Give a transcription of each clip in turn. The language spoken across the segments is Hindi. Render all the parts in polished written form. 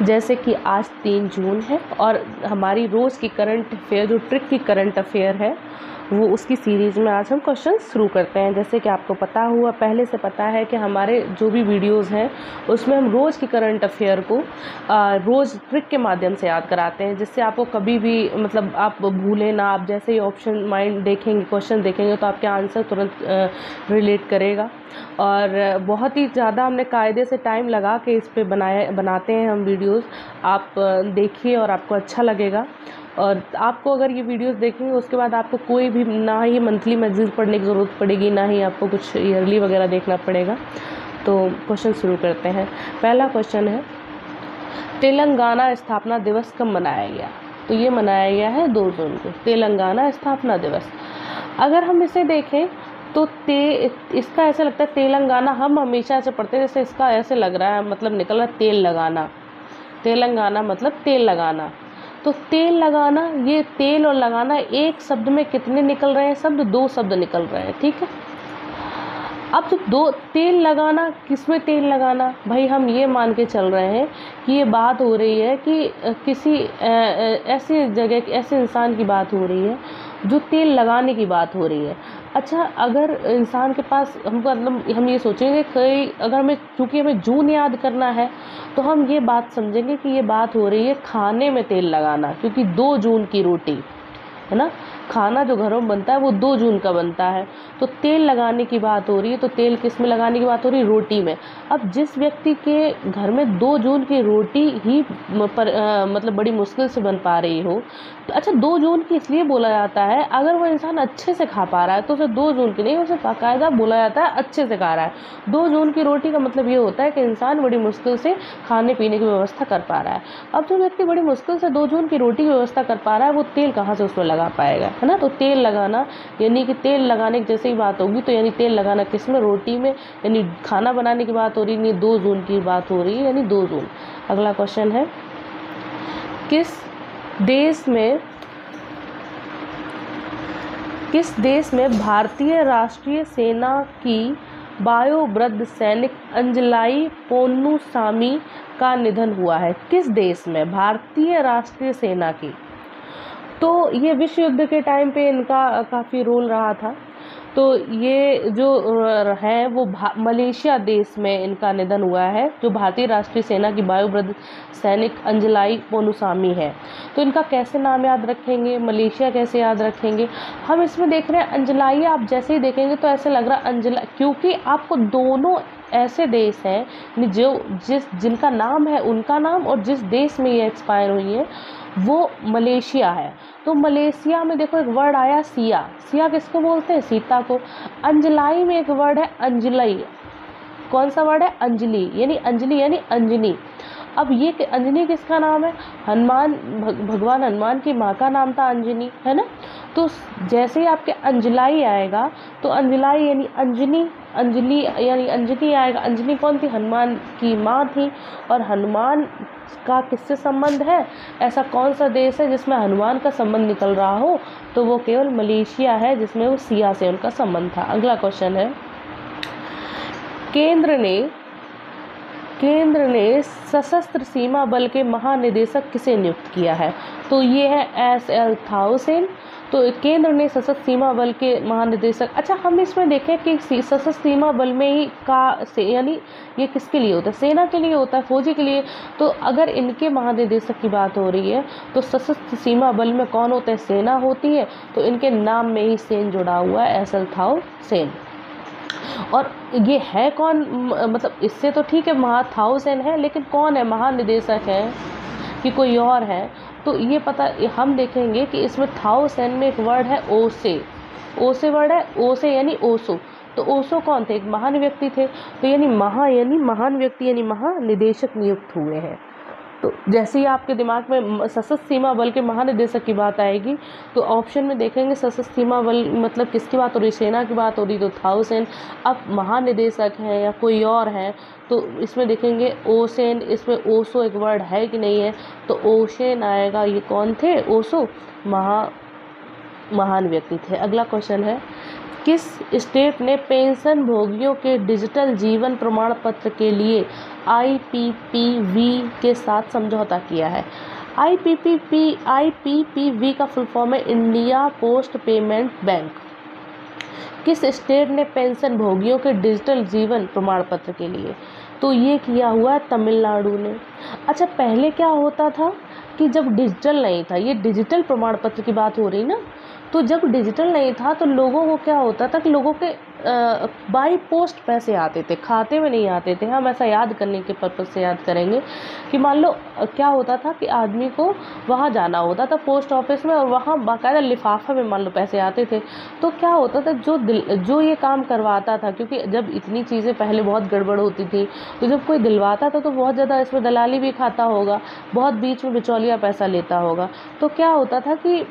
जैसे कि आज 3 जून है और हमारी रोज़ की करंट अफेयर जो ट्रिक की करंट अफेयर है वो उसकी सीरीज़ में आज हम क्वेश्चन शुरू करते हैं। जैसे कि आपको पता हुआ पहले से पता है कि हमारे जो भी वीडियोस हैं उसमें हम रोज़ की करंट अफेयर को रोज़ ट्रिक के माध्यम से याद कराते हैं, जिससे आपको कभी भी मतलब आप भूलें ना। आप जैसे ही ऑप्शन माइंड देखेंगे, क्वेश्चन देखेंगे तो आपके आंसर तुरंत रिलेट करेगा। और बहुत ही ज़्यादा हमने कायदे से टाइम लगा के इस पे बनाते हैं हम वीडियोस। आप देखिए और आपको अच्छा लगेगा। और आपको अगर ये वीडियोस देखेंगे उसके बाद आपको कोई भी ना ही मंथली मैगजीन पढ़ने की ज़रूरत पड़ेगी, ना ही आपको कुछ ईयरली वगैरह देखना पड़ेगा। तो क्वेश्चन शुरू करते हैं। पहला क्वेश्चन है, तेलंगाना स्थापना दिवस कब मनाया गया? तो ये मनाया गया है 2 जून को, तेलंगाना स्थापना दिवस। अगर हम इसे देखें तो इसका ऐसा लगता है तेलंगाना, हम हमेशा ऐसे पढ़ते हैं जैसे इसका ऐसे लग रहा है मतलब निकल रहा है तेल लगाना। तेलंगाना मतलब तेल लगाना। तो तेल लगाना, ये तेल और लगाना एक शब्द में कितने निकल रहे हैं शब्द? 2 शब्द निकल रहे हैं, ठीक है। अब तो 2 तेल लगाना, किसमें तेल लगाना? भाई हम ये मान के चल रहे हैं कि ये बात हो रही है कि किसी ऐसी जगह, ऐसे इंसान की बात हो रही है जो तेल लगाने की बात हो रही है। अच्छा, अगर इंसान के पास हमको मतलब हम ये सोचेंगे कि अगर हमें, चूँकि हमें जून याद करना है तो हम ये बात समझेंगे कि ये बात हो रही है खाने में तेल लगाना, क्योंकि 2 जून की रोटी है ना, खाना जो घरों में बनता है वो 2 जून का बनता है। तो तेल लगाने की बात हो रही है, तो तेल किस में लगाने की बात हो रही है? रोटी में। अब जिस व्यक्ति के घर में 2 जून की रोटी ही मतलब बड़ी मुश्किल से बन पा रही हो, तो अच्छा 2 जून की इसलिए बोला जाता है, अगर वो इंसान अच्छे से खा पा रहा है तो उसे 2 जून की नहीं, उसे बाकायदा बोला जाता है अच्छे से खा रहा है। 2 जून की रोटी का मतलब ये होता है कि इंसान बड़ी मुश्किल से खाने पीने की व्यवस्था कर पा रहा है। अब जो व्यक्ति बड़ी मुश्किल से 2 जून की रोटी की व्यवस्था कर पा रहा है वो तेल कहाँ से उसमें लगा पाएगा, है ना। तो तेल लगाना यानी कि तेल लगाने की जैसे ही बात होगी तो यानी तेल लगाना किसमें? रोटी में, यानी खाना बनाने की बात हो रही है, 2 जून की बात हो रही है, यानी 2 जून। अगला क्वेश्चन है, किस देश में भारतीय राष्ट्रीय सेना की वयोवृद्ध सैनिक अंजलाई पोन्नुसामी का निधन हुआ है? किस देश में भारतीय राष्ट्रीय सेना की? तो ये विश्व युद्ध के टाइम पे इनका काफ़ी रोल रहा था। तो ये जो है वो मलेशिया देश में इनका निधन हुआ है, जो भारतीय राष्ट्रीय सेना की वयोवृद्ध सैनिक अंजलाई पोन्नुसामी है। तो इनका कैसे नाम याद रखेंगे, मलेशिया कैसे याद रखेंगे? हम इसमें देख रहे हैं अंजलाई, आप जैसे ही देखेंगे तो ऐसे लग रहा है अंजला, क्योंकि आपको दोनों ऐसे देश हैं जो जिनका नाम है उनका नाम, और जिस देश में ये एक्सपायर हुई है वो मलेशिया है। तो मलेशिया में देखो एक वर्ड आया सिया, सिया किसको बोलते हैं? सीता को। अंजलाई में एक वर्ड है अंजलई, कौन सा वर्ड है? अंजलि, यानी अंजलि यानी अंजनी। अब ये अंजनी किसका नाम है? हनुमान, भगवान हनुमान की माँ का नाम था अंजनी, है ना। तो जैसे ही आपके अंजलाई आएगा तो अंजलाई यानी अंजनी, अंजलि यानी अंजनी आएगा। अंजनी कौन थी? हनुमान की माँ थी। और हनुमान का किससे संबंध है? ऐसा कौन सा देश है जिसमें हनुमान का संबंध निकल रहा हो? तो वो केवल मलेशिया है, जिसमें वो सिया से उनका संबंध था। अगला क्वेश्चन है, केंद्र ने सशस्त्र सीमा बल के महानिदेशक किसे नियुक्त किया है? तो ये है SL थाउसेन। तो केंद्र ने सशस्त्र सीमा बल के महानिदेशक, अच्छा हम इसमें देखें कि सशस्त्र सीमा बल में ही यानी ये किसके लिए होता है? सेना के लिए होता है, फौजी के लिए। तो अगर इनके महानिदेशक की बात हो रही है तो सशस्त्र सीमा बल में कौन होता है? सेना होती है। तो इनके नाम में ही सेन जुड़ा हुआ है, SL थाउसेन। और ये है कौन? मतलब इससे तो ठीक है थाउसेन है, लेकिन कौन है महानिदेशक है कि कोई और है? तो ये पता हम देखेंगे कि इसमें थाउसेन में एक वर्ड है ओसे, ओसे वर्ड है, ओसे यानी ओसो। तो ओसो कौन थे? एक महान व्यक्ति थे। तो यानी महान व्यक्ति यानी महानिदेशक नियुक्त हुए हैं। तो जैसे ही आपके दिमाग में सशस्त्र सीमा बल के महानिदेशक की बात आएगी तो ऑप्शन में देखेंगे सशस्त्र सीमा बल मतलब किसकी बात हो रही? सेना की बात हो रही, तो थाउसेन। अब महानिदेशक है या कोई और है तो इसमें देखेंगे ओसेन, इसमें ओसो एक वर्ड है कि नहीं है? तो ओशेन आएगा। ये कौन थे? ओसो महान व्यक्ति थे। अगला क्वेश्चन है, किस स्टेट ने पेंशन भोगियों के डिजिटल जीवन प्रमाण पत्र के लिए IPPV के साथ समझौता किया है? IPPV का फुल फॉर्म है इंडिया पोस्ट पेमेंट बैंक। किस स्टेट ने पेंशन भोगियों के डिजिटल जीवन प्रमाण पत्र के लिए? तो ये किया हुआ है तमिलनाडु ने। अच्छा, पहले क्या होता था कि जब डिजिटल नहीं था, ये डिजिटल प्रमाण पत्र की बात हो रही ना, तो जब डिजिटल नहीं था तो लोगों को क्या होता था कि लोगों के बाई पोस्ट पैसे आते थे, खाते में नहीं आते थे। हम ऐसा याद करने के पर्पज़ से याद करेंगे कि मान लो क्या होता था कि आदमी को वहाँ जाना होता था पोस्ट ऑफिस में, और वहाँ बाकायदा लिफाफा में मान लो पैसे आते थे। तो क्या होता था, जो ये काम करवाता था, क्योंकि जब इतनी चीज़ें पहले बहुत गड़बड़ होती थी, तो जब कोई दिलवाता था तो बहुत ज़्यादा इसमें दलाली भी खाता होगा, बहुत बीच में बिचौलिया पैसा लेता होगा। तो क्या होता था कि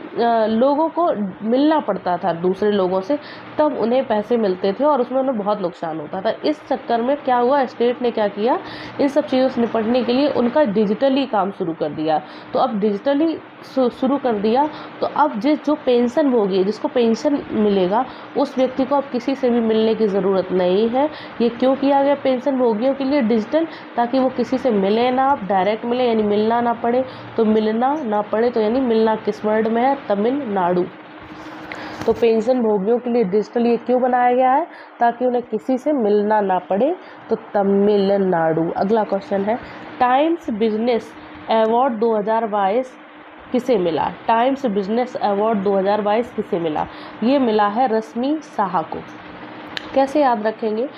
लोगों को मिलना पड़ता था दूसरे लोगों से, तब उन्हें पैसे मिलते थे और उसमें उन्हें बहुत नुकसान होता था। इस चक्कर में क्या हुआ, स्टेट ने क्या किया, इन सब चीज़ों से निपटने के लिए उनका डिजिटली काम शुरू कर दिया। तो अब डिजिटली शुरू कर दिया, तो अब जो पेंशन भोगी, जिसको पेंशन मिलेगा, उस व्यक्ति को अब किसी से भी मिलने की ज़रूरत नहीं है। ये क्यों किया गया पेंशन भोगियों के लिए डिजिटल? ताकि वो किसी से मिले ना, आप डायरेक्ट मिले, यानी मिलना ना पड़े। तो मिलना ना पड़े तो यानी मिलना किस वर्ड में है? तमिलनाडु। तो पेंशन भोगियों के लिए डिजिटल ये क्यों बनाया गया है? ताकि उन्हें किसी से मिलना ना पड़े। तो तमिलनाडु। अगला क्वेश्चन है, टाइम्स बिजनेस अवार्ड 2022 किसे मिला? टाइम्स बिजनेस अवार्ड 2022 किसे मिला? ये मिला है रश्मि साहा को। कैसे याद रखेंगे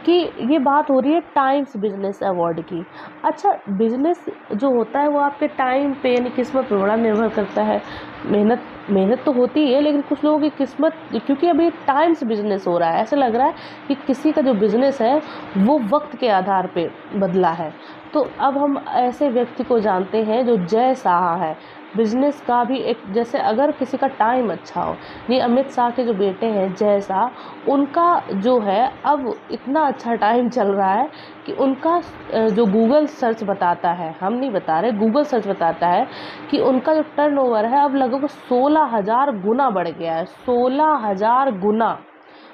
कि ये बात हो रही है टाइम्स बिजनेस अवार्ड की। अच्छा, बिजनेस जो होता है वो आपके टाइम पे यानी किस्मत पर बड़ा निर्भर करता है। मेहनत तो होती है, लेकिन कुछ लोगों की किस्मत, क्योंकि अभी टाइम्स बिजनेस हो रहा है, ऐसा लग रहा है कि किसी का जो बिजनेस है वो वक्त के आधार पे बदला है। तो अब हम ऐसे व्यक्ति को जानते हैं जो जय साहा है। बिजनेस का भी एक, जैसे अगर किसी का टाइम अच्छा हो, ये अमित शाह के जो बेटे हैं जय शाह, उनका जो है अब इतना अच्छा टाइम चल रहा है कि उनका जो गूगल सर्च बताता है, हम नहीं बता रहे, गूगल सर्च बताता है कि उनका जो टर्नओवर है अब लगभग 16,000 गुना बढ़ गया है। 16,000 गुना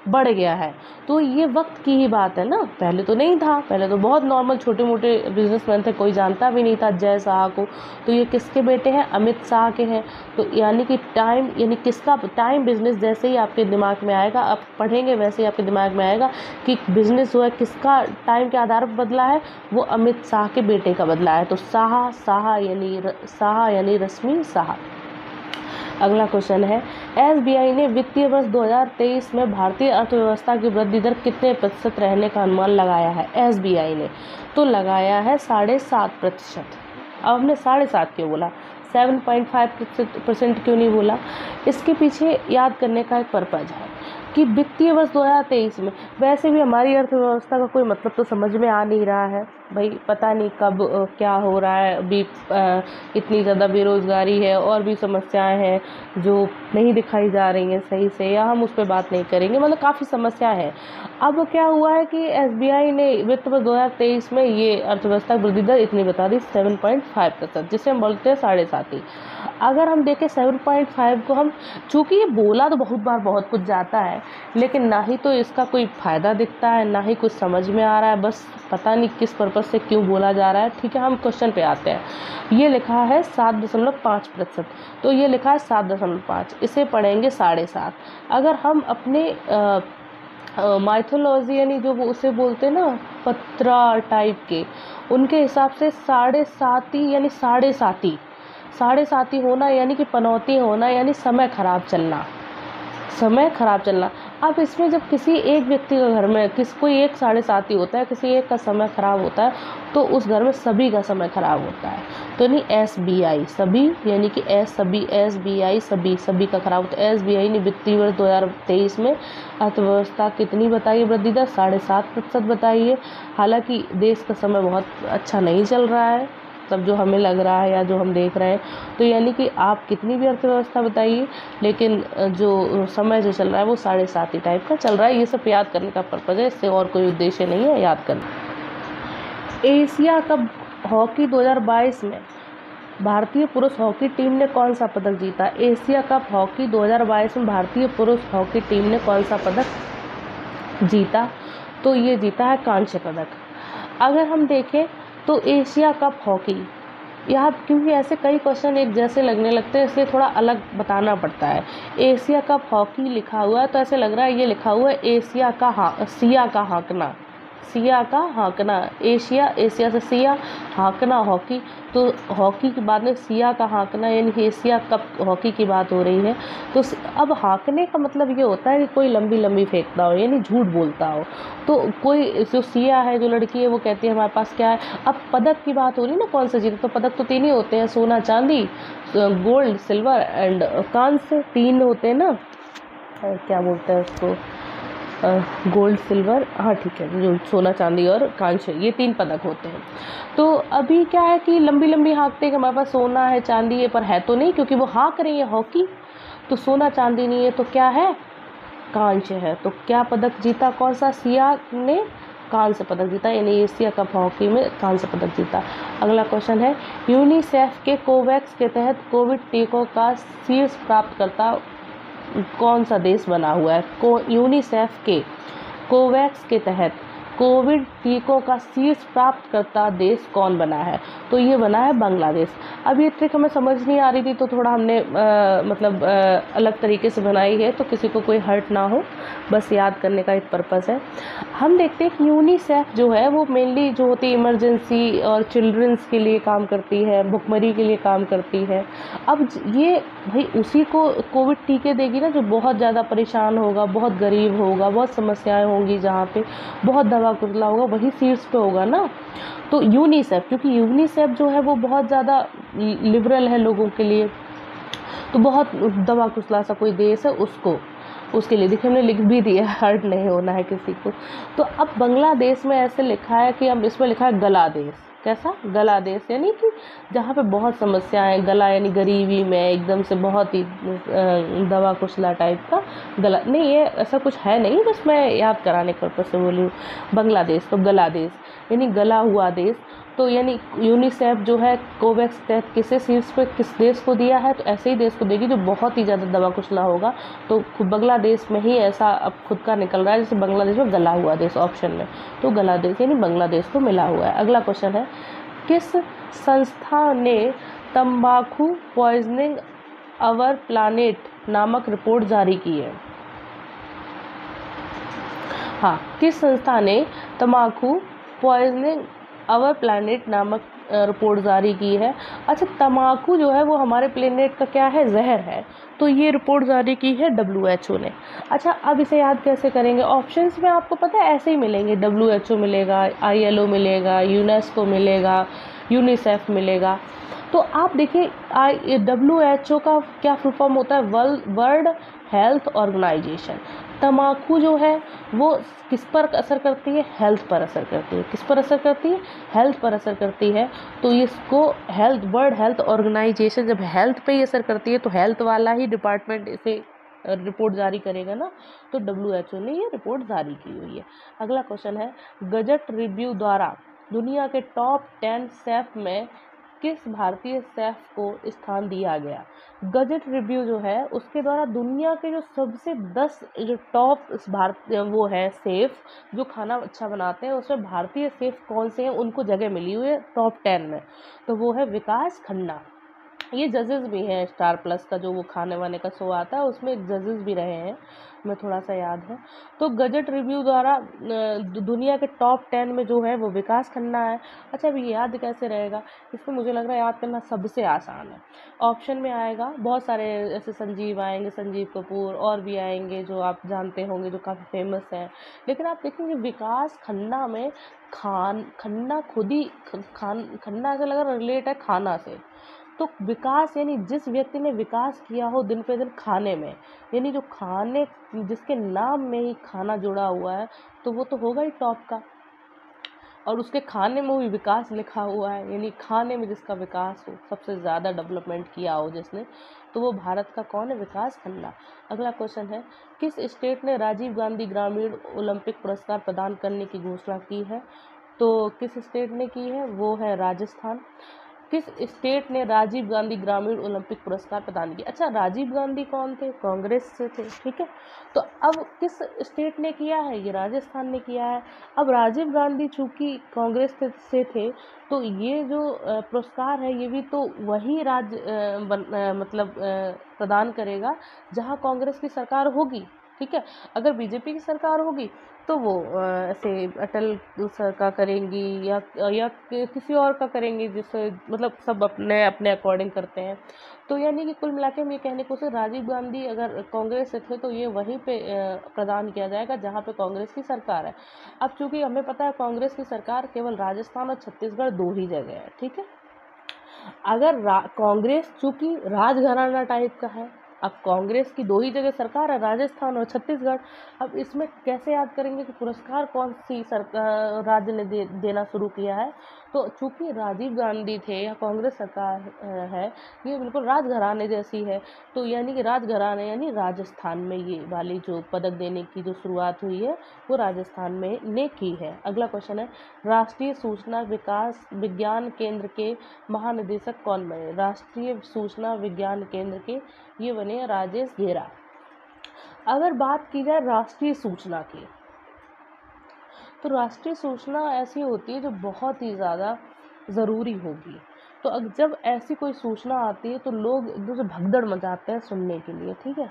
बढ़ गया है। तो ये वक्त की ही बात है ना, पहले तो नहीं था, पहले तो बहुत नॉर्मल छोटे मोटे बिजनेसमैन थे, कोई जानता भी नहीं था जय शाह को। तो ये किसके बेटे हैं? अमित शाह के हैं। तो यानी कि टाइम, यानी किसका टाइम बिजनेस, जैसे ही आपके दिमाग में आएगा, आप पढ़ेंगे वैसे ही आपके दिमाग में आएगा कि बिजनेस जो है किसका टाइम के आधार पर बदला है, वो अमित शाह के बेटे का बदला है। तो शाह यानी रश्मि साहा। अगला क्वेश्चन है, SBI ने वित्तीय वर्ष 2023 में भारतीय अर्थव्यवस्था की वृद्धि दर कितने प्रतिशत रहने का अनुमान लगाया है? SBI ने तो लगाया है 7.5%। अब हमने 7.5 क्यों बोला, 7.5% क्यों नहीं बोला? इसके पीछे याद करने का एक पर्पज है कि वित्तीय वर्ष 2023 में वैसे भी हमारी अर्थव्यवस्था का कोई मतलब तो समझ में आ नहीं रहा है भाई, पता नहीं कब क्या हो रहा है। अभी इतनी ज़्यादा बेरोज़गारी है और भी समस्याएं हैं जो नहीं दिखाई जा रही हैं सही से, या हम उस पर बात नहीं करेंगे, मतलब काफ़ी समस्या है। अब क्या हुआ है कि SBI ने वित्त वर्ष 2023 में ये अर्थव्यवस्था की वृद्धि दर इतनी बता दी 7.5%, जिसे हम बोलते हैं 7.5। अगर हम देखें 7.5 को, हम चूँकि ये बोला तो बहुत बार बहुत कुछ जाता है, लेकिन ना ही तो इसका कोई फ़ायदा दिखता है, ना ही कुछ समझ में आ रहा है, बस पता नहीं किस पर्पज़ से क्यों बोला जा रहा है। ठीक है, हम क्वेश्चन पे आते हैं। ये लिखा है 7.5%, तो ये लिखा है 7.5, इसे पढ़ेंगे 7.5। अगर हम अपने माइथोलॉजी यानी जो वो उसे बोलते हैं ना पत्रा टाइप के, उनके हिसाब से 7.5 यानी 7.5 होना यानी कि पनौती होना, यानी समय खराब चलना। अब इसमें जब किसी एक व्यक्ति का घर में कोई एक 7.5 होता है, किसी एक का समय खराब होता है, तो उस घर में सभी का समय खराब होता है। तो नहीं SBI सभी, यानी कि SBI सभी का खराब होता है। SBI ने वित्तीय वर्ष 2023 में अर्थव्यवस्था कितनी बताई है वृद्धि दर? 7.5% बताई है। हालांकि देश का समय बहुत अच्छा नहीं चल रहा है, तब जो हमें लग रहा है या जो हम देख रहे हैं, तो यानी कि आप कितनी भी अर्थव्यवस्था बताइए, लेकिन जो समय जो चल रहा है वो 7.5 टाइप का चल रहा है। ये सब याद करने का पर्पज़ है, इससे और कोई उद्देश्य नहीं है, याद करना। एशिया कप हॉकी 2022 में भारतीय पुरुष हॉकी टीम ने कौन सा पदक जीता? एशिया कप हॉकी 2022 में भारतीय पुरुष हॉकी टीम ने कौन सा पदक जीता? तो ये जीता है कांस्य पदक। अगर हम देखें तो एशिया कप हॉकी, यहाँ क्योंकि ऐसे कई क्वेश्चन एक जैसे लगने लगते हैं इसलिए थोड़ा अलग बताना पड़ता है। एशिया कप हॉकी लिखा हुआ है तो ऐसे लग रहा है ये लिखा हुआ है एशिया का सिया का हाँकना, सिया का हाँकना, एशिया, एशिया से सिया, हाँकना हॉकी, तो हॉकी की बात में सिया का हाँकना यानी एशिया कप हॉकी की बात हो रही है। तो अब हाँकने का मतलब ये होता है कि कोई लंबी लंबी फेंकता हो यानी झूठ बोलता हो। तो कोई जो सिया है, जो लड़की है, वो कहती है हमारे पास क्या है। अब पदक की बात हो रही है ना, कौन सा जीता, तो पदक तो 3 ही होते हैं, सोना चांदी, गोल्ड सिल्वर एंड कांस्य, 3 होते हैं ना, क्या बोलते हैं उसको, गोल्ड सिल्वर, हाँ ठीक है, जो सोना चांदी और कांस्य, ये 3 पदक होते हैं। तो अभी क्या है कि लंबी लंबी हाँकते हैं कि हमारे पास सोना है चांदी है, पर है तो नहीं क्योंकि वो हाँक रही है हॉकी, तो सोना चांदी नहीं है तो क्या है, कांस्य है। तो क्या पदक जीता, कौन सा, सिया ने कांस्य पदक जीता यानी एशिया कप हॉकी में कांस्य पदक जीता। अगला क्वेश्चन है यूनिसेफ के कोवैक्स के तहत कोविड टीकों का शीर्ष प्राप्तकर्ता कौन सा देश बना हुआ है। यूनिसेफ के कोवैक्स के तहत कोविड टीकों का शीर्ष प्राप्तकर्ता देश कौन बना है, तो ये बना है बांग्लादेश। अब ये ट्रिक हमें समझ नहीं आ रही थी तो थोड़ा हमने अलग तरीके से बनाई है तो किसी को कोई हर्ट ना हो, बस याद करने का एक पर्पस है। हम देखते हैं कि यूनिसेफ जो है वो मेनली जो होती है इमरजेंसी और चिल्ड्रंस के लिए काम करती है, भुखमरी के लिए काम करती है। अब ये भाई उसी को कोविड टीके देगी ना जो बहुत ज़्यादा परेशान होगा, बहुत गरीब होगा, बहुत समस्याएं होंगी, जहाँ पे बहुत दवा कुचला होगा, वही शीर्ष पे होगा ना। तो यूनिसेफ, क्योंकि यूनिसेफ जो है वो बहुत ज़्यादा लिबरल है लोगों के लिए, तो बहुत दवा कुचला सा कोई देश है उसको, उसके लिए देखिए हमने लिख भी दिया, हर्ट नहीं होना है किसी को। तो अब बांग्लादेश में ऐसे लिखा है कि अब इसमें लिखा है गला देश, कैसा, गला देश, यानी कि जहाँ पे बहुत समस्याएं, गला यानी गरीबी में एकदम से बहुत ही दवा कुचला टाइप का गला, नहीं ये ऐसा कुछ है नहीं, बस मैं याद कराने के पर्पज से बोली हूँ। बांग्लादेश तो गला देश यानी गला हुआ देश। तो यानी यूनिसेफ जो है कोवैक्स तहत किसे शीर्ष पे किस देश को दिया है, तो ऐसे ही देश को देगी जो बहुत ही ज़्यादा दवा कुचला होगा। तो बांग्लादेश में ही ऐसा अब खुद का निकल रहा है, जैसे बांग्लादेश में गला हुआ देश ऑप्शन में, तो गला देश यानी बांग्लादेश को मिला हुआ है। अगला क्वेश्चन है किस संस्था ने तंबाकू पॉइजनिंग अवर प्लानेट नामक रिपोर्ट जारी की है। हाँ, किस संस्था ने तंबाकू पॉइजनिंग अवर प्लैनेट नामक रिपोर्ट जारी की है। अच्छा, तम्बाकू जो है वो हमारे प्लेनेट का क्या है, जहर है, तो ये रिपोर्ट जारी की है WHO ने। अच्छा, अब इसे याद कैसे करेंगे, ऑप्शंस में आपको पता है ऐसे ही मिलेंगे, WHO मिलेगा, ILO मिलेगा, यूनेस्को मिलेगा, यूनिसेफ मिलेगा। तो आप देखिए WHO का क्या फुल फॉर्म होता है, वर्ल्ड हेल्थ ऑर्गेनाइजेशन। तम्बाकू जो है वो किस पर असर करती है, हेल्थ पर असर करती है, किस पर असर करती है, हेल्थ पर असर करती है। तो इसको वर्ल्ड हेल्थ ऑर्गेनाइजेशन जब हेल्थ पे ही असर करती है तो हेल्थ वाला ही डिपार्टमेंट इसे रिपोर्ट जारी करेगा ना, तो WHO ने ये रिपोर्ट जारी की हुई है। अगला क्वेश्चन है गजट रिव्यू द्वारा दुनिया के टॉप 10 शेफ में किस भारतीय शेफ को स्थान दिया गया। गजट रिव्यू जो है उसके द्वारा दुनिया के जो सबसे 10 जो टॉप भारतीय वो है शेफ जो खाना अच्छा बनाते हैं, उसमें भारतीय शेफ कौन से हैं उनको जगह मिली हुई है टॉप 10 में, तो वो है विकास खन्ना। ये जजेस भी हैं स्टार प्लस का जो वो खाने वाने का शो आता है उसमें जजेस भी रहे हैं, मैं थोड़ा सा याद है। तो गजट रिव्यू द्वारा दुनिया के टॉप 10 में जो है वो विकास खन्ना है। अच्छा, अभी याद कैसे रहेगा, इसमें मुझे लग रहा है याद करना सबसे आसान है। ऑप्शन में आएगा बहुत सारे, ऐसे संजीव आएंगे, संजीव कपूर, और भी आएंगे जो आप जानते होंगे जो काफ़ी फेमस हैं, लेकिन आप देखेंगे विकास खन्ना में खन्ना खुद ही खन्ना से लगा रिलेट है खाना से। तो विकास यानी जिस व्यक्ति ने विकास किया हो दिन पे दिन खाने में, यानी जो खाने जिसके नाम में ही खाना जुड़ा हुआ है, तो वो तो होगा ही टॉप का। और उसके खाने में भी विकास लिखा हुआ है, यानी खाने में जिसका विकास हो, सबसे ज़्यादा डेवलपमेंट किया हो जिसने, तो वो भारत का कौन है, विकास खन्ना। अगला क्वेश्चन है किस स्टेट ने राजीव गांधी ग्रामीण ओलंपिक पुरस्कार प्रदान करने की घोषणा की है। तो किस स्टेट ने की है, वो है राजस्थान। किस स्टेट ने राजीव गांधी ग्रामीण ओलंपिक पुरस्कार प्रदान किया? अच्छा, राजीव गांधी कौन थे? कांग्रेस से थे, ठीक है। तो अब किस स्टेट ने किया है? ये राजस्थान ने किया है। अब राजीव गांधी चूंकि कांग्रेस से थे, तो ये जो पुरस्कार है ये भी तो वही मतलब प्रदान करेगा जहाँ कांग्रेस की सरकार होगी, ठीक है। अगर बीजेपी की सरकार होगी तो वो ऐसे अटल सर का करेंगी या किसी और का करेंगी, जिससे मतलब सब अपने अपने अकॉर्डिंग करते हैं। तो यानी कि कुल मिला के हम ये कहने को से राजीव गांधी अगर कांग्रेस से थे तो ये वहीं पे प्रदान किया जाएगा जहाँ पे कांग्रेस की सरकार है। अब चूंकि हमें पता है कांग्रेस की सरकार केवल राजस्थान और छत्तीसगढ़ 2 ही जगह है, ठीक है। अगर कांग्रेस चूंकि राजघराना टाइप का है, अब कांग्रेस की 2 ही जगह सरकार है, राजस्थान और छत्तीसगढ़। अब इसमें कैसे याद करेंगे कि पुरस्कार कौन सी सरकार राज्य ने देना शुरू किया है? तो चूंकि राजीव गांधी थे या कांग्रेस सरकार है, ये बिल्कुल राजघराने जैसी है, तो यानी कि राजघराने यानी राजस्थान में ये वाली जो पदक देने की जो शुरुआत हुई है वो राजस्थान में ने की है। अगला क्वेश्चन है, राष्ट्रीय सूचना विकास विज्ञान केंद्र के महानिदेशक कौन बने? राष्ट्रीय सूचना विज्ञान केंद्र के ये बने राजेश घेरा। अगर बात की जाए राष्ट्रीय सूचना की, तो राष्ट्रीय सूचना ऐसी होती है जो बहुत ही ज़्यादा ज़रूरी होगी। तो जब ऐसी कोई सूचना आती है तो लोग एक दूसरे भगदड़ मचाते हैं सुनने के लिए, ठीक है।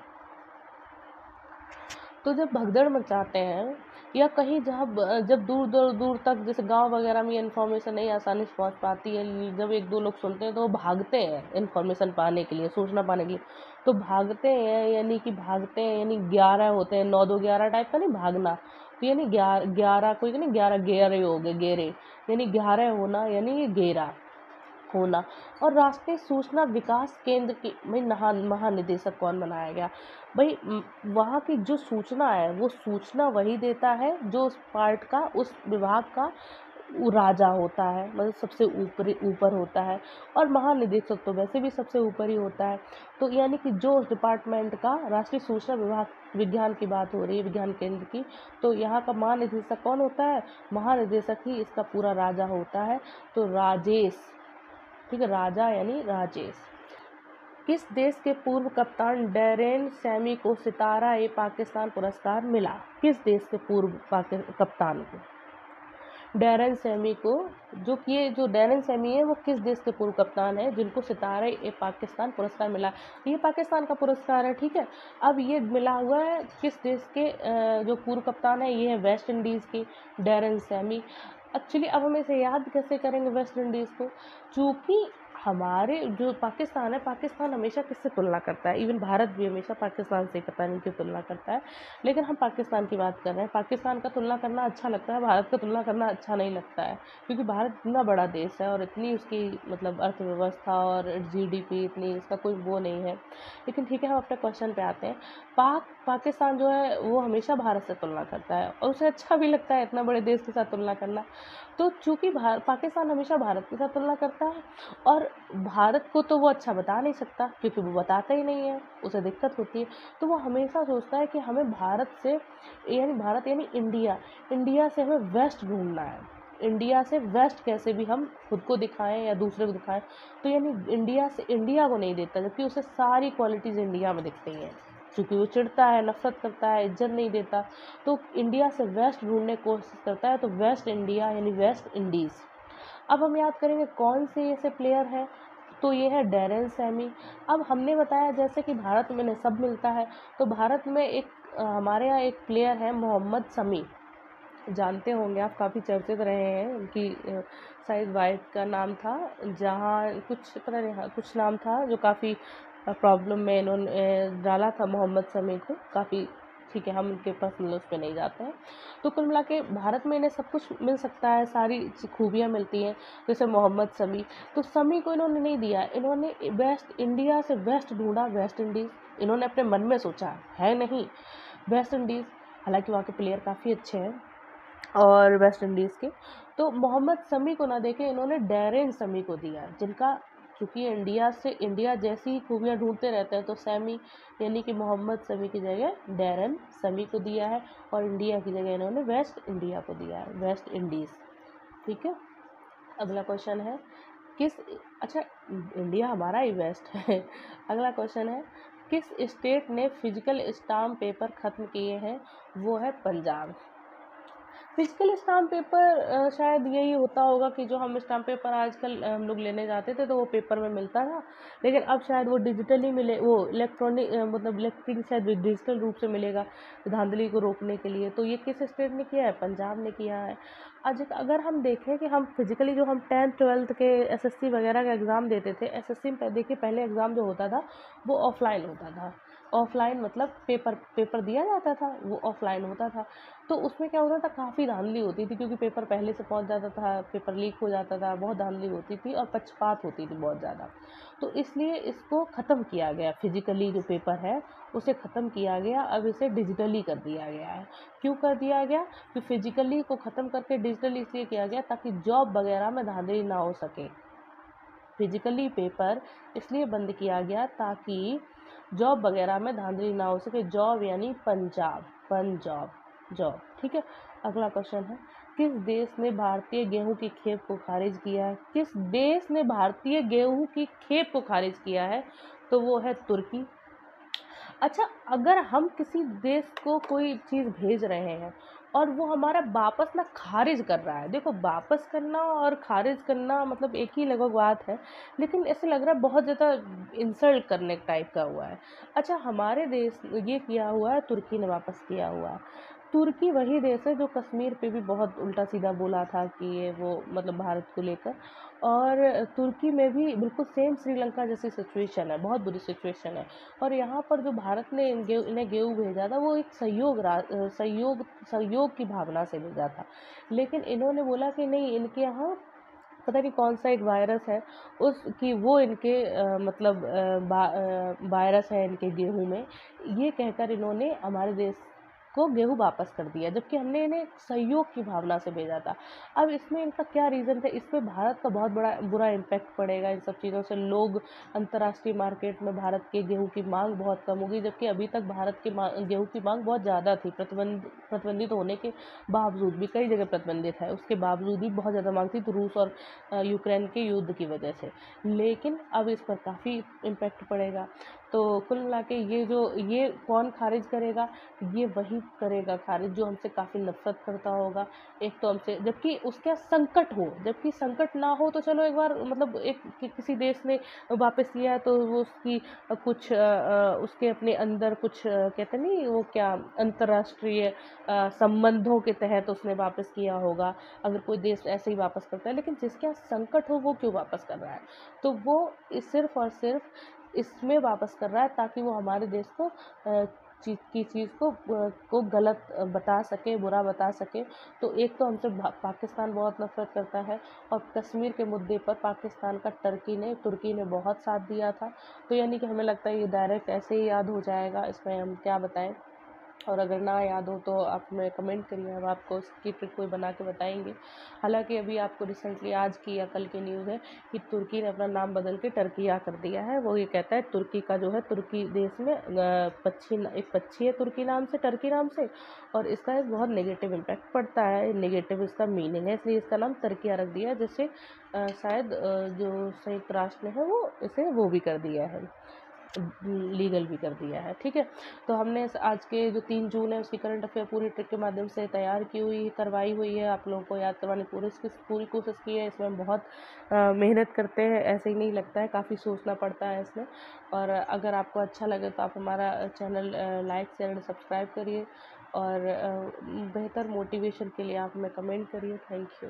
तो जब भगदड़ मचाते हैं या कहीं जब दूर दूर तक जैसे गांव वगैरह में इन्फॉर्मेशन नहीं आसानी से पहुंच पाती है, जब 1-2 लोग सुनते हैं तो वो भागते हैं इन्फॉर्मेशन पाने के लिए, सूचना पाने के लिए। तो भागते हैं यानी 11 होते हैं, 9-2-11 टाइप का नहीं भागना। तो यानी 11 कोई नहीं, 11 गेरे हो गए, गेरे यानी 11 होना यानी ये गेरा होना। और राष्ट्रीय सूचना विकास केंद्र की भाई महानिदेशक कौन बनाया गया? भाई वहाँ की जो सूचना है वो सूचना वही देता है जो उस पार्ट का, उस विभाग का वो राजा होता है, मतलब सबसे ऊपर होता है। और महानिदेशक तो वैसे भी सबसे ऊपर ही होता है। तो यानी कि जो उस डिपार्टमेंट का, राष्ट्रीय सूचना विभाग विज्ञान की बात हो रही है, विज्ञान केंद्र की, तो यहाँ का महानिदेशक कौन होता है? महानिदेशक ही इसका पूरा राजा होता है। तो राजेश, ठीक है, राजा यानी राजेश। किस देश के पूर्व कप्तान डैरेन सैमी को सितारा ए पाकिस्तान पुरस्कार मिला? किस देश के पूर्व कप्तान को? डैरेन सैमी को, जो डैरेन सैमी है वो किस देश के पूर्व कप्तान है जिनको सितारा ए पाकिस्तान पुरस्कार मिला? ये पाकिस्तान का पुरस्कार है, ठीक है। अब ये मिला हुआ है किस देश के जो पूर्व कप्तान है, ये है वेस्ट इंडीज़ के डैरेन सैमी। एक्चुअली अब हम इसे याद कैसे करेंगे वेस्ट इंडीज़ को? चूँकि हमारे जो पाकिस्तान है, पाकिस्तान हमेशा किससे तुलना करता है, इवन भारत भी हमेशा पाकिस्तान से पता नहीं क्यों तुलना करता है, लेकिन हम पाकिस्तान की बात कर रहे हैं। पाकिस्तान का तुलना करना अच्छा लगता है, भारत का तुलना करना अच्छा नहीं लगता है, क्योंकि भारत इतना बड़ा देश है और इतनी उसकी मतलब अर्थव्यवस्था और GDP इतनी, इसका कोई वो नहीं है। लेकिन ठीक है, हम अपने क्वेश्चन पे आते हैं। पाकिस्तान जो है वो हमेशा भारत से तुलना करता है और उसे अच्छा भी लगता है इतना बड़े देश के साथ तुलना करना। तो चूँकि पाकिस्तान हमेशा भारत के साथ तुलना करता है और भारत को तो वो अच्छा बता नहीं सकता, क्योंकि वो बताता ही नहीं है, उसे दिक्कत होती है। तो वो हमेशा सोचता है कि हमें भारत यानी इंडिया से हमें वेस्ट ढूंढना है। इंडिया से वेस्ट कैसे भी हम खुद को दिखाएं या दूसरे को दिखाएं। तो यानी इंडिया से इंडिया को नहीं देता, जबकि उसे सारी क्वालिटीज़ इंडिया में दिखती हैं। क्योंकि वो चिढ़ता है, नफरत करता है, इज्जत नहीं देता, तो इंडिया से वेस्ट ढूंढने की कोशिश करता है। तो वेस्ट इंडिया यानी वेस्ट इंडीज़। अब हम याद करेंगे कौन से ऐसे प्लेयर हैं, तो ये है डैरेन सैमी। अब हमने बताया जैसे कि भारत में सब मिलता है, तो भारत में हमारे यहाँ एक प्लेयर है मोहम्मद शमी, जानते होंगे आप, काफ़ी चर्चित रहे हैं। उनकी शायद वाइफ का नाम था, जहाँ कुछ पता नहीं, हाँ कुछ नाम था, जो काफ़ी प्रॉब्लम में इन्होंने डाला था मोहम्मद शमी को काफ़ी। ठीक है, हम उनके पर्सनल उस पर नहीं जाते हैं। तो कुल मिला के भारत में इन्हें सब कुछ मिल सकता है, सारी खूबियाँ मिलती हैं, जैसे मोहम्मद शमी। तो शमी को इन्होंने नहीं दिया, इन्होंने इंडिया से वेस्ट ढूंढा, वेस्ट इंडीज़। इन्होंने अपने मन में सोचा है नहीं वेस्ट इंडीज़, हालांकि वहाँ के प्लेयर काफ़ी अच्छे हैं और वेस्ट इंडीज़ के। तो मोहम्मद शमी को ना देके इन्होंने डैरेन समी को दिया, जिनका चूँकि इंडिया जैसी खूबियाँ ढूंढते रहते हैं, तो सैमी यानी कि मोहम्मद शमी की जगह डैरेन समी को दिया है और इंडिया की जगह इन्होंने वेस्ट इंडिया को दिया है, वेस्ट इंडीज़। ठीक है, अगला क्वेश्चन है, किस अच्छा इंडिया हमारा ही वेस्ट है। अगला क्वेश्चन है, किस स्टेट ने फिजिकल स्टाम्प पेपर ख़त्म किए हैं? वो है पंजाब। फिजिकल स्टाम्प पेपर शायद यही होता होगा कि जो हम स्टाम्प पेपर आजकल हम लोग लेने जाते थे तो वो पेपर में मिलता था, लेकिन अब शायद वो डिजिटली मिले, वो इलेक्ट्रॉनिक मतलब इलेक्ट्रिक शायद डिजिटल रूप से मिलेगा धांधली को रोकने के लिए। तो ये किस स्टेट ने किया है? पंजाब ने किया है। आज अगर हम देखें कि हम फिजिकली जो हम 10th 12th के एसएससी वगैरह का एग्ज़ाम देते थे, एसएससी में देखिए पहले एग्ज़ाम जो होता था वो ऑफलाइन होता था। ऑफलाइन मतलब पेपर दिया जाता था, वो ऑफलाइन होता था। तो उसमें क्या होता था, काफ़ी धांधली होती थी, क्योंकि पेपर पहले से पहुंच जाता था, पेपर लीक हो जाता था, बहुत धांधली होती थी और पक्षपात होती थी बहुत ज़्यादा। तो इसलिए इसको ख़त्म किया गया, फिजिकली जो पेपर है उसे ख़त्म किया गया, अब इसे डिजिटली कर दिया गया है। क्यों कर दिया गया? कि फिजिकली को ख़त्म करके डिजिटल इसलिए किया गया ताकि जॉब वगैरह में धांधली ना हो सके। फिजिकली पेपर इसलिए बंद किया गया ताकि जॉब वगैरह में धांधली ना हो सके। जॉब यानी पंजाब, पंजॉब, जॉब। ठीक है। अगला क्वेश्चन है, किस देश ने भारतीय गेहूं की खेप को खारिज किया है? किस देश ने भारतीय गेहूं की खेप को खारिज किया है? तो वो है तुर्की। अच्छा, अगर हम किसी देश को कोई चीज़ भेज रहे हैं और वो हमारा वापस ना खारिज कर रहा है, देखो वापस करना और खारिज करना मतलब एक ही लगभग बात है, लेकिन ऐसे लग रहा है बहुत ज़्यादा इंसल्ट करने टाइप का हुआ है। अच्छा, हमारे देश ये किया हुआ है, तुर्की ने वापस किया हुआ है। तुर्की वही देश है जो कश्मीर पे भी बहुत उल्टा सीधा बोला था कि ये वो मतलब भारत को लेकर, और तुर्की में भी बिल्कुल सेम श्रीलंका जैसी सिचुएशन है, बहुत बुरी सिचुएशन है। और यहाँ पर जो भारत ने इन्हें गेहूँ भेजा था वो एक सहयोग की भावना से भेजा था, लेकिन इन्होंने बोला कि नहीं, इनके यहाँ पता नहीं कौन सा एक वायरस है, उसकी वो इनके मतलब वायरस है इनके गेहूं में, ये कहकर इन्होंने हमारे देश को गेहूं वापस कर दिया, जबकि हमने इन्हें सहयोग की भावना से भेजा था। अब इसमें इनका क्या रीज़न था? इस पे भारत का बहुत बड़ा बुरा इम्पैक्ट पड़ेगा इन सब चीज़ों से। लोग अंतर्राष्ट्रीय मार्केट में भारत के गेहूं की मांग बहुत कम होगी, जबकि अभी तक भारत के गेहूं की मांग बहुत ज़्यादा थी। प्रतिबंधित होने के बावजूद भी, कई जगह प्रतिबंधित है, उसके बावजूद भी बहुत ज़्यादा मांग थी, तो रूस और यूक्रेन के युद्ध की वजह से। लेकिन अब इस पर काफ़ी इम्पैक्ट पड़ेगा। तो कुल मिला के ये कौन खारिज करेगा? ये वही करेगा खारिज जो हमसे काफ़ी नफरत करता होगा। एक तो हमसे, जबकि उसका संकट हो, जबकि संकट ना हो तो चलो एक बार मतलब एक किसी देश ने वापस लिया तो वो उसकी कुछ उसके अपने अंदर कुछ कहते नहीं वो क्या, अंतर्राष्ट्रीय संबंधों के तहत उसने वापस किया होगा, अगर कोई देश ऐसे ही वापस करता है। लेकिन जिसके यहाँ संकट हो वो क्यों वापस कर रहा है? तो वो सिर्फ और सिर्फ इसमें वापस कर रहा है ताकि वो हमारे देश को चीज़ को गलत बता सके, बुरा बता सके। तो एक तो हमसे पाकिस्तान बहुत नफरत करता है, और कश्मीर के मुद्दे पर पाकिस्तान का तुर्की ने बहुत साथ दिया था। तो यानी कि हमें लगता है ये डायरेक्ट ऐसे ही याद हो जाएगा, इसमें हम क्या बताएं। और अगर ना याद हो तो आप हमें कमेंट करिए, हम आपको इसकी ट्रिक कोई बना के बताएंगे। हालांकि अभी आपको रिसेंटली आज की या कल की न्यूज़ है कि तुर्की ने अपना नाम बदल के टर्किया कर दिया है। वो ये कहता है तुर्की का जो है, तुर्की देश में एक पक्षी है तुर्की नाम से, टर्की नाम से, और इसका एक बहुत नेगेटिव इम्पैक्ट पड़ता है, नेगेटिव इसका मीनिंग है, इसलिए इसका नाम टर्किया रख दिया, जिससे शायद जो संयुक्त राष्ट्र ने है वो इसे वो भी कर दिया है, लीगल भी कर दिया है। ठीक है। तो हमने आज के जो 3 जून है उसकी करंट अफेयर पूरी ट्रिक के माध्यम से तैयार करवाई हुई है, आप लोगों को याद करवाने पूरी कोशिश की है। इसमें हम बहुत मेहनत करते हैं, ऐसे ही नहीं लगता है, काफ़ी सोचना पड़ता है इसमें। और अगर आपको अच्छा लगे तो आप हमारा channel like share and subscribe करिए, और बेहतर मोटिवेशन के लिए आप हमें कमेंट करिए। Thank you.